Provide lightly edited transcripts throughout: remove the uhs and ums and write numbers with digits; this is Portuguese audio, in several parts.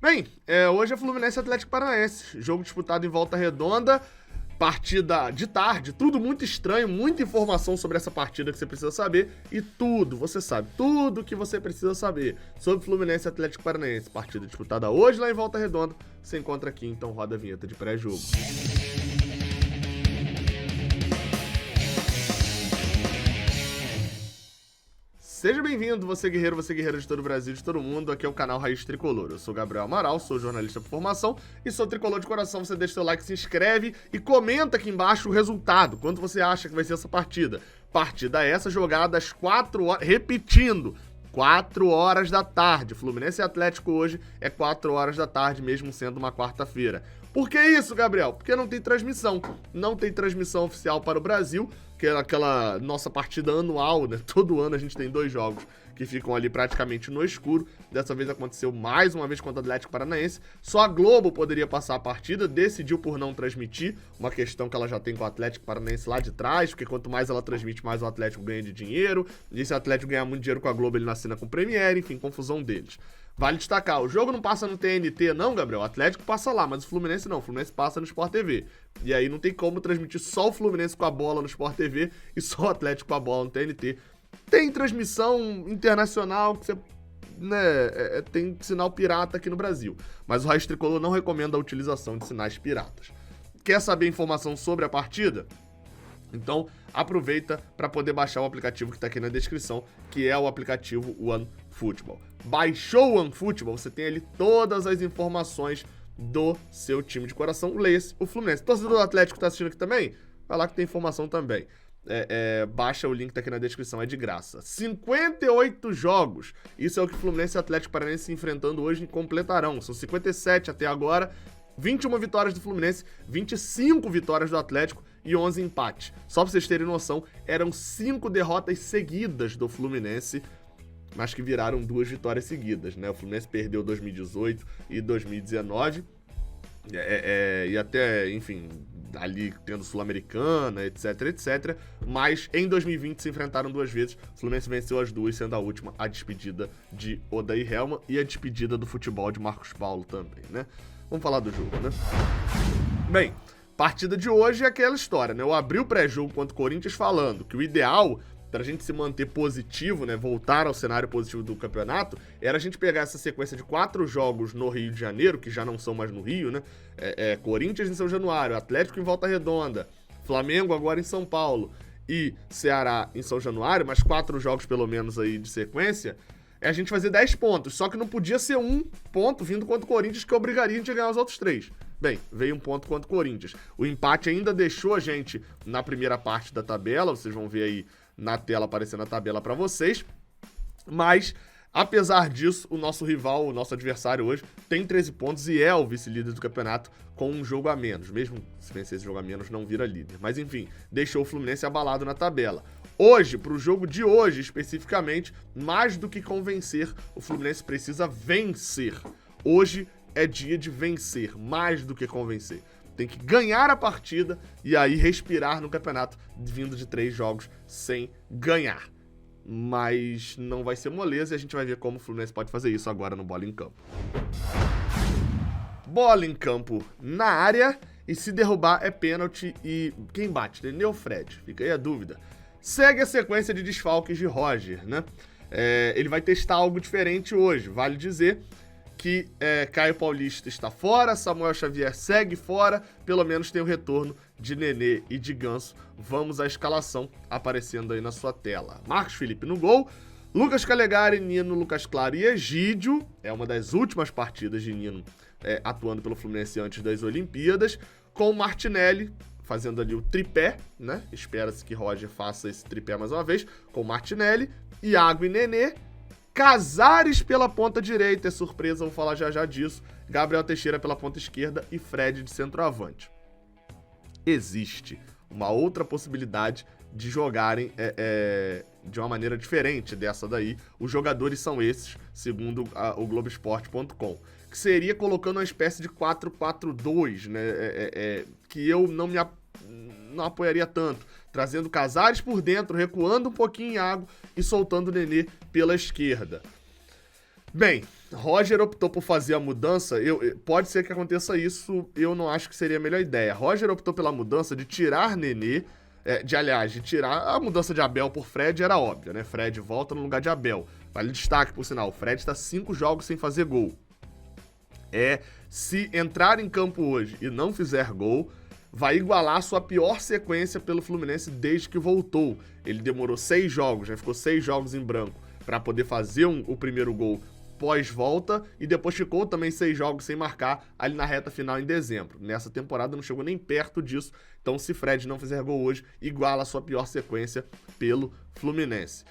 Bem, hoje é Fluminense e Atlético Paranaense, jogo disputado em Volta Redonda, partida de tarde, tudo muito estranho, muita informação sobre essa partida que você precisa saber e tudo, você sabe, tudo que você precisa saber sobre Fluminense e Atlético Paranaense, partida disputada hoje lá em Volta Redonda, você encontra aqui, então roda a vinheta de pré-jogo. Seja bem-vindo, você guerreira de todo o Brasil, de todo mundo, aqui é o canal Raiz Tricolor. Eu sou Gabriel Amaral, sou jornalista por formação e sou tricolor de coração. Você deixa seu like, se inscreve e comenta aqui embaixo o resultado, quanto você acha que vai ser essa partida. Partida essa jogada às 4 horas, repetindo, 4 horas da tarde. Fluminense e Atlético hoje é 4 horas da tarde, mesmo sendo uma quarta-feira. Por que isso, Gabriel? Porque não tem transmissão. Não tem transmissão oficial para o Brasil, que é aquela nossa partida anual, né? Todo ano a gente tem 2 jogos que ficam ali praticamente no escuro. Dessa vez aconteceu mais uma vez contra o Atlético Paranaense. Só a Globo poderia passar a partida, decidiu por não transmitir, uma questão que ela já tem com o Atlético Paranaense lá de trás, porque quanto mais ela transmite, mais o Atlético ganha de dinheiro. E se o Atlético ganhar muito dinheiro com a Globo, ele não assina com o Premiere, enfim, confusão deles. Vale destacar, o jogo não passa no TNT não, Gabriel, o Atlético passa lá, mas o Fluminense não, o Fluminense passa no Sport TV. E aí não tem como transmitir só o Fluminense com a bola no Sport TV e só o Atlético com a bola no TNT. Tem transmissão internacional que você, né, tem sinal pirata aqui no Brasil, mas o Raiz Tricolor não recomenda a utilização de sinais piratas. Quer saber informação sobre a partida? Então aproveita para poder baixar o aplicativo que está aqui na descrição, que é o aplicativo OneFootball. Baixou o OneFootball, você tem ali todas as informações do seu time de coração. Leia-se o Fluminense. Torcedor do Atlético está assistindo aqui também? Vai lá que tem informação também. Baixa o link, tá aqui na descrição, é de graça. 58 jogos, isso é o que Fluminense e Atlético Paranaense se enfrentando hoje completarão. São 57 até agora, 21 vitórias do Fluminense, 25 vitórias do Atlético e 11 empates. Só pra vocês terem noção, eram 5 derrotas seguidas do Fluminense, mas que viraram 2 vitórias seguidas, né? O Fluminense perdeu 2018 e 2019, e até, enfim, ali tendo Sul-Americana, etc. Mas em 2020 se enfrentaram 2 vezes. O Fluminense venceu as 2, sendo a última a despedida de Odair Hellmann e a despedida do futebol de Marcos Paulo também, né? Vamos falar do jogo, né? Bem, partida de hoje é aquela história, né? Eu abri o pré-jogo contra o Corinthians falando que o ideal pra gente se manter positivo, né, voltar ao cenário positivo do campeonato, era a gente pegar essa sequência de 4 jogos no Rio de Janeiro, que já não são mais no Rio, né, Corinthians em São Januário, Atlético em Volta Redonda, Flamengo agora em São Paulo e Ceará em São Januário, mas 4 jogos pelo menos aí de sequência, a gente fazer 10 pontos, só que não podia ser 1 ponto vindo contra o Corinthians que obrigaria a gente a ganhar os outros 3. Bem, veio 1 ponto contra o Corinthians. O empate ainda deixou a gente na primeira parte da tabela, vocês vão ver aí na tela aparecendo a tabela para vocês, mas apesar disso, o nosso rival, o nosso adversário hoje, tem 13 pontos e é o vice-líder do campeonato com um jogo a menos, mesmo se vencer esse jogo a menos não vira líder, mas enfim, deixou o Fluminense abalado na tabela. Hoje, pro jogo de hoje especificamente, mais do que convencer, o Fluminense precisa vencer. Hoje é dia de vencer, mais do que convencer. Tem que ganhar a partida e aí respirar no campeonato, vindo de 3 jogos sem ganhar. Mas não vai ser moleza e a gente vai ver como o Fluminense pode fazer isso agora no Bola em Campo. Bola em campo na área e se derrubar é pênalti e quem bate? Entendeu, Fred? Fica aí a dúvida. Segue a sequência de desfalques de Roger, né? Ele vai testar algo diferente hoje, vale dizer que Caio Paulista está fora, Samuel Xavier segue fora, pelo menos tem o retorno de Nenê e de Ganso. Vamos à escalação aparecendo aí na sua tela. Marcos Felipe no gol, Lucas Calegari, Nino, Lucas Claro e Egídio. É uma das últimas partidas de Nino atuando pelo Fluminense antes das Olimpíadas, com Martinelli fazendo ali o tripé, né? Espera-se que Roger faça esse tripé mais uma vez, com Martinelli, Iago e Nenê, Casares pela ponta direita, é surpresa, vou falar já disso, Gabriel Teixeira pela ponta esquerda e Fred de centroavante. Existe uma outra possibilidade de jogarem de uma maneira diferente dessa daí. Os jogadores são esses, segundo o Globoesporte.com, que seria colocando uma espécie de 4-4-2, né? Que eu não apoiaria tanto, trazendo Casares por dentro, recuando um pouquinho Iago e soltando o Nenê pela esquerda. Bem, Roger optou por fazer a mudança, pode ser que aconteça isso, eu não acho que seria a melhor ideia. Roger optou pela mudança de tirar Nenê, de tirar a mudança de Abel por Fred, era óbvia, né? Fred volta no lugar de Abel. Vale destaque, por sinal, o Fred tá 5 jogos sem fazer gol. Se entrar em campo hoje e não fizer gol, vai igualar a sua pior sequência pelo Fluminense desde que voltou. Ele demorou 6 jogos, né? Ficou 6 jogos em branco para poder fazer o primeiro gol pós-volta e depois ficou também 6 jogos sem marcar ali na reta final em dezembro. Nessa temporada não chegou nem perto disso, então se Fred não fizer gol hoje, iguala a sua pior sequência pelo Fluminense.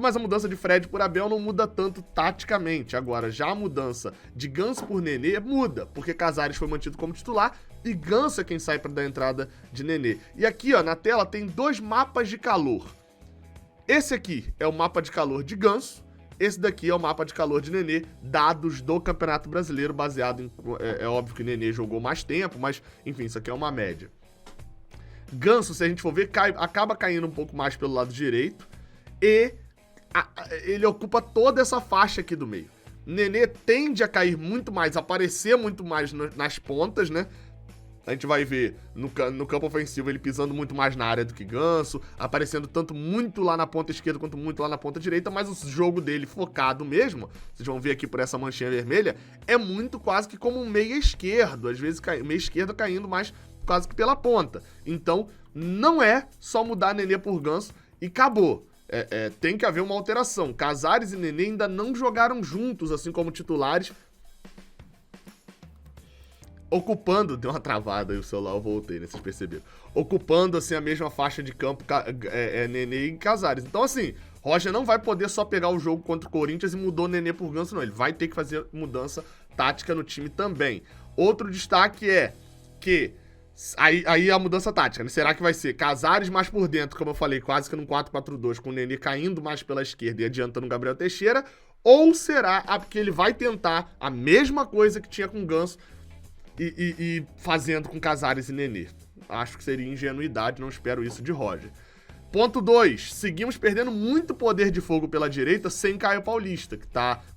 Mas a mudança de Fred por Abel não muda tanto taticamente. Agora, já a mudança de Ganso por Nenê muda, porque Casares foi mantido como titular e Ganso é quem sai para dar entrada de Nenê. E aqui, ó, na tela tem 2 mapas de calor. Esse aqui é o mapa de calor de Ganso, esse daqui é o mapa de calor de Nenê, dados do Campeonato Brasileiro, baseado em... É óbvio que Nenê jogou mais tempo, mas, enfim, isso aqui é uma média. Ganso, se a gente for ver, acaba caindo um pouco mais pelo lado direito, e ele ocupa toda essa faixa aqui do meio. Nenê tende a cair muito mais, aparecer muito mais nas pontas, né? A gente vai ver no campo ofensivo ele pisando muito mais na área do que Ganso, aparecendo tanto muito lá na ponta esquerda quanto muito lá na ponta direita, mas o jogo dele focado mesmo, vocês vão ver aqui por essa manchinha vermelha, é muito quase que como um meia esquerdo, às vezes meia esquerda caindo mais quase que pela ponta. Então, não é só mudar Nenê por Ganso e acabou. Tem que haver uma alteração. Casares e Nenê ainda não jogaram juntos, assim como titulares, ocupando, deu uma travada aí o celular, eu voltei, né, vocês perceberam, ocupando, assim, a mesma faixa de campo, Nenê e Casares. Então, assim, Roger não vai poder só pegar o jogo contra o Corinthians e mudou Nenê por Ganso, não, ele vai ter que fazer mudança tática no time também. Outro destaque é que, aí a mudança tática, né, será que vai ser Casares mais por dentro, como eu falei, quase que num 4-4-2, com o Nenê caindo mais pela esquerda e adiantando o Gabriel Teixeira, ou será que ele vai tentar a mesma coisa que tinha com o Ganso, e fazendo com Casares e Nenê? Acho que seria ingenuidade, não espero isso de Roger. Ponto 2, seguimos perdendo muito poder de fogo pela direita sem Caio Paulista, que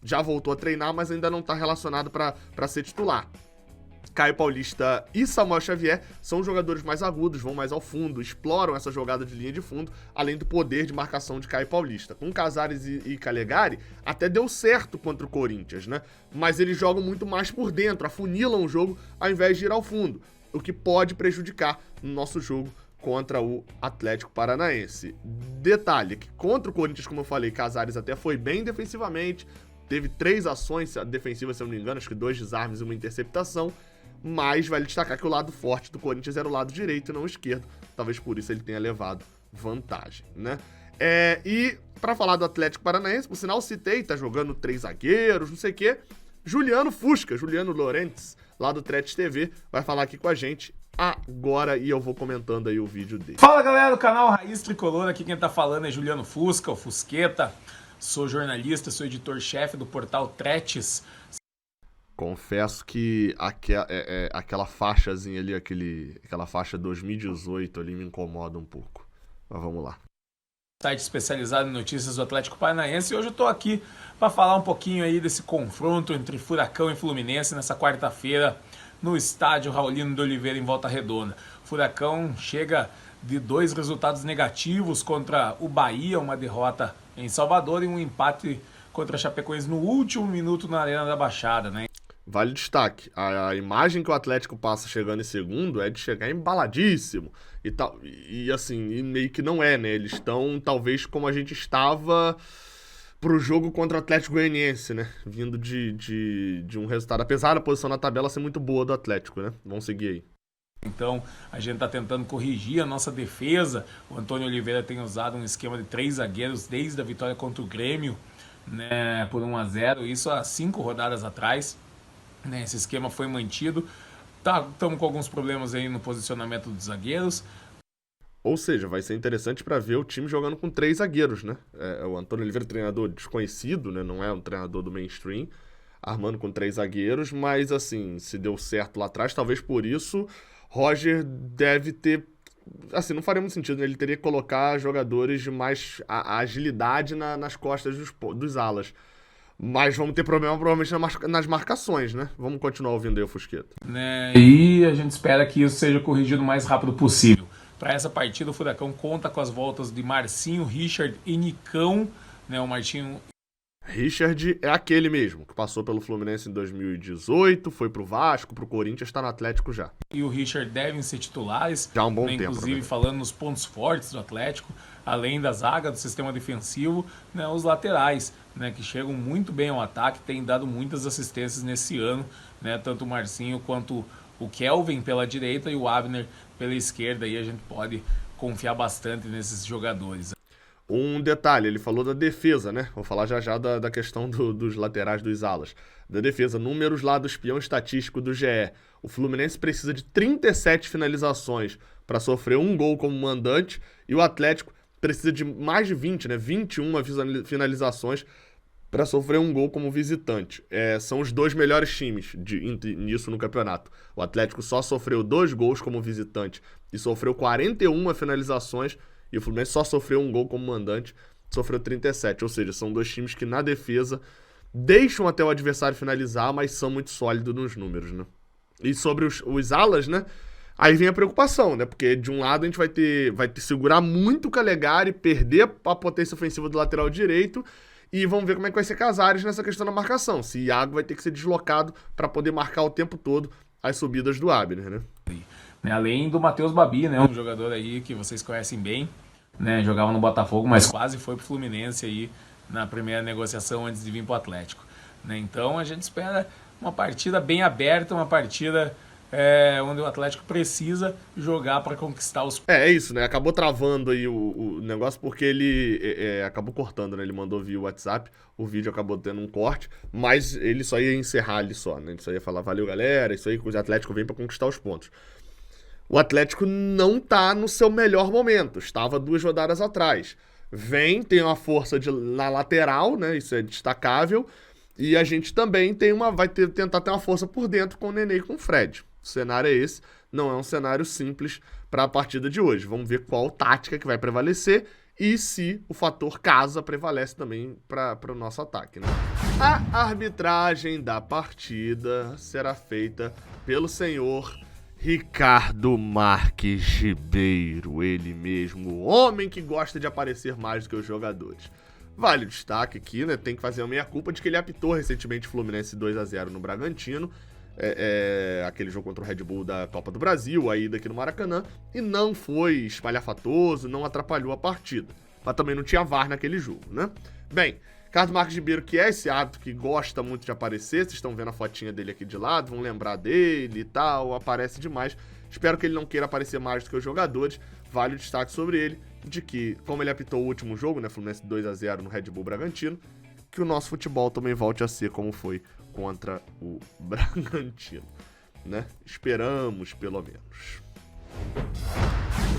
já voltou a treinar, mas ainda não está relacionado para ser titular. Caio Paulista e Samuel Xavier são jogadores mais agudos, vão mais ao fundo, exploram essa jogada de linha de fundo, além do poder de marcação de Caio Paulista. Com Casares e Calegari, até deu certo contra o Corinthians, né? Mas eles jogam muito mais por dentro, afunilam o jogo ao invés de ir ao fundo, o que pode prejudicar no nosso jogo contra o Atlético Paranaense. Detalhe, que contra o Corinthians, como eu falei, Casares até foi bem defensivamente, teve 3 ações defensivas, se eu não me engano, acho que 2 desarmes e 1 interceptação, mas vale destacar que o lado forte do Corinthians era o lado direito e não o esquerdo. Talvez por isso ele tenha levado vantagem, né? E pra falar do Atlético Paranaense, por sinal, citei, tá jogando 3 zagueiros, não sei o quê. Juliano Lorentz, lá do Tretes TV, vai falar aqui com a gente agora e eu vou comentando aí o vídeo dele. Fala, galera do canal Raiz Tricolor, aqui quem tá falando é Juliano Fusca, o Fusqueta. Sou jornalista, sou editor-chefe do portal Tretes. Confesso que aquela faixazinha ali, aquela faixa 2018 ali me incomoda um pouco. Mas vamos lá. Site especializado em notícias do Atlético Paranaense. E hoje eu tô aqui para falar um pouquinho aí desse confronto entre Furacão e Fluminense nessa quarta-feira no estádio Raulino de Oliveira em Volta Redonda. Furacão chega de 2 resultados negativos contra o Bahia, uma derrota em Salvador e um empate contra a Chapecoense no último minuto na Arena da Baixada, né? Vale destaque, a imagem que o Atlético passa chegando em segundo é de chegar embaladíssimo e tal, e assim, e meio que não é, né? Eles estão talvez como a gente estava pro jogo contra o Atlético Goianiense, né? Vindo de um resultado, apesar da posição na tabela ser muito boa do Atlético, né? Vamos seguir aí. Então, a gente está tentando corrigir a nossa defesa. O Antônio Oliveira tem usado um esquema de 3 zagueiros desde a vitória contra o Grêmio, né, por 1-0, isso há 5 rodadas atrás. Né, esse esquema foi mantido. Estamos com alguns problemas aí no posicionamento dos zagueiros. Ou seja, vai ser interessante para ver o time jogando com 3 zagueiros, né? O Antônio Oliveira, treinador desconhecido, né? Não é um treinador do mainstream, armando com 3 zagueiros, mas assim, se deu certo lá atrás, talvez por isso Roger deve ter... Assim, não faria muito sentido, né? Ele teria que colocar jogadores de mais agilidade nas costas dos alas. Mas vamos ter problema provavelmente nas marcações, né? Vamos continuar ouvindo aí o Fusqueta. Né? E a gente espera que isso seja corrigido o mais rápido possível. Para essa partida, o Furacão conta com as voltas de Marcinho, Richard e Nicão. Né? O Marcinho... Richard é aquele mesmo, que passou pelo Fluminense em 2018, foi pro Vasco, pro Corinthians, tá no Atlético já. E o Richard devem ser titulares, já há um bom né, tempo. Inclusive falando nos pontos fortes do Atlético, além da zaga, do sistema defensivo, né, os laterais, né, que chegam muito bem ao ataque, têm dado muitas assistências nesse ano, né, tanto o Marcinho quanto o Kelvin pela direita e o Abner pela esquerda, e a gente pode confiar bastante nesses jogadores. Um detalhe, ele falou da defesa, né? Vou falar já da questão dos laterais, dos alas. Da defesa, números lá do espião estatístico do GE. O Fluminense precisa de 37 finalizações para sofrer um gol como mandante e o Atlético precisa de mais de 20, né? 21 finalizações para sofrer um gol como visitante. São os dois melhores times nisso no campeonato. O Atlético só sofreu 2 gols como visitante e sofreu 41 finalizações. E o Fluminense só sofreu um gol como mandante, sofreu 37. Ou seja, são dois times que na defesa deixam até o adversário finalizar, mas são muito sólidos nos números, né? E sobre os alas, né? Aí vem a preocupação, né? Porque de um lado a gente vai ter segurar muito o Calegari, perder a potência ofensiva do lateral direito, e vamos ver como é que vai ser Casares nessa questão da marcação. Se Iago vai ter que ser deslocado para poder marcar o tempo todo as subidas do Abner, né? Além do Matheus Babi, né, um jogador aí que vocês conhecem bem, né, jogava no Botafogo, mas quase foi pro Fluminense aí na primeira negociação antes de vir pro Atlético. Né? Então a gente espera uma partida bem aberta, uma partida onde o Atlético precisa jogar para conquistar os... É isso, né? Acabou travando aí o negócio porque ele acabou cortando, né? Ele mandou via WhatsApp, o vídeo acabou tendo um corte, mas ele só ia encerrar ali só, né? Ele só ia falar, valeu galera, isso aí que o Atlético vem para conquistar os pontos. O Atlético não tá no seu melhor momento, estava 2 rodadas atrás. Tem uma força na lateral, né? Isso é destacável. E a gente também vai tentar ter uma força por dentro com o Nenê e com o Fred. O cenário é esse, não é um cenário simples para a partida de hoje. Vamos ver qual tática que vai prevalecer e se o fator casa prevalece também para o nosso ataque, né? A arbitragem da partida será feita pelo senhor Ricardo Marques Ribeiro, ele mesmo, o homem que gosta de aparecer mais do que os jogadores. Vale o destaque aqui, né? Tem que fazer a meia-culpa de que ele apitou recentemente Fluminense 2-0 no Bragantino, aquele jogo contra o Red Bull da Copa do Brasil, a ida aqui no Maracanã, e não foi espalhafatoso, não atrapalhou a partida. Mas também não tinha VAR naquele jogo, né? Bem, Ricardo Marques Ribeiro, que é esse hábito que gosta muito de aparecer, vocês estão vendo a fotinha dele aqui de lado, vão lembrar dele e tal, aparece demais. Espero que ele não queira aparecer mais do que os jogadores. Vale o destaque sobre ele, de que, como ele apitou o último jogo, né, Fluminense 2-0 no Red Bull Bragantino, que o nosso futebol também volte a ser como foi contra o Bragantino, né? Esperamos, pelo menos.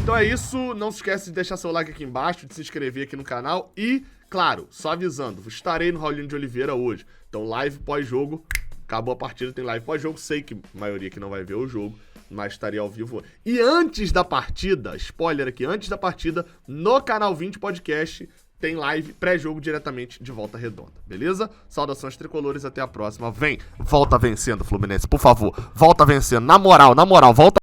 Então é isso, não se esquece de deixar seu like aqui embaixo, de se inscrever aqui no canal e, claro, só avisando, estarei no Raulinho de Oliveira hoje, então live pós-jogo, acabou a partida, tem live pós-jogo, sei que a maioria aqui não vai ver o jogo, mas estaria ao vivo. E antes da partida, spoiler aqui, antes da partida, no Canal 20 Podcast, tem live pré-jogo diretamente de Volta Redonda, beleza? Saudações tricolores, até a próxima. Volta vencendo, Fluminense, por favor, volta vencendo, na moral, volta